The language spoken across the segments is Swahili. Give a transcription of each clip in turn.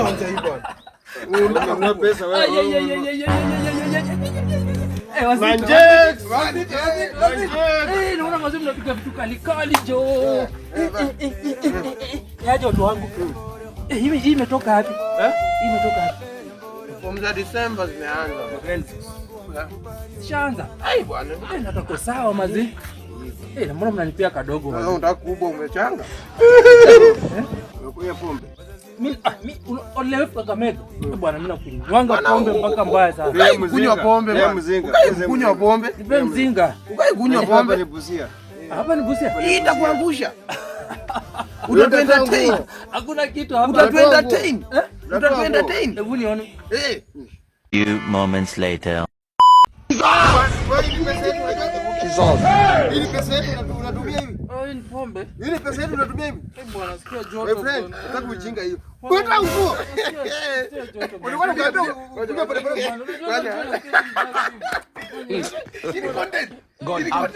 Unyonja hii bwana. Una pesa wewe. Naona mazuri mnapiga vitu kali kali jo. Yaje watu wangu. Hii imetoka wapi? Hii imetoka wapi? Kwa December zimeanza. Shaanza. Ai bwana. Nataka sawa mazi. Na mbona mnanipea kadogo wewe? Unataka kubwa umechanga? Unakunywa pombe? Mimi olewe Kakamega. Bwana mimi nakunywa pombe mpaka mbaya sana. Kunywa pombe bwana. Kunywa pombe? Nipe mzinga. Kunywa pombe ni Busia. Hapa ni Busia. Hii itakuangusha. Utapenda tena. Hakuna kitu hapa. Utapenda tena. Utapenda tena. Hebu nione. Few moments later. Ili pesa yetu unatumia hivi? Ni pombe. Ili pesa yetu unatumia hivi? Bwana nasikia joto. My friend, nataka ujinga hiyo. Kwenda huko. Ulikuwa unaambia kuja pale pale. Ini content.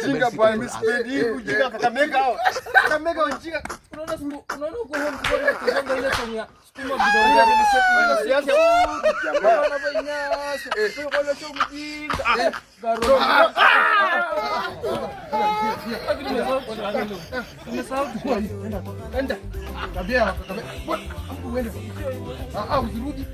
Ujinga bwana, mimi sipendi hii ujinga Kakamega hao. Kakamega ujinga. Unaona uko hapo kwa kuzanga ile Sonia. Sukuma bidongo ile setu ile siasa. Jamaa anafanya sio kwa leo mjinga. Garo. Enda. Tabia. Uende. Usirudi.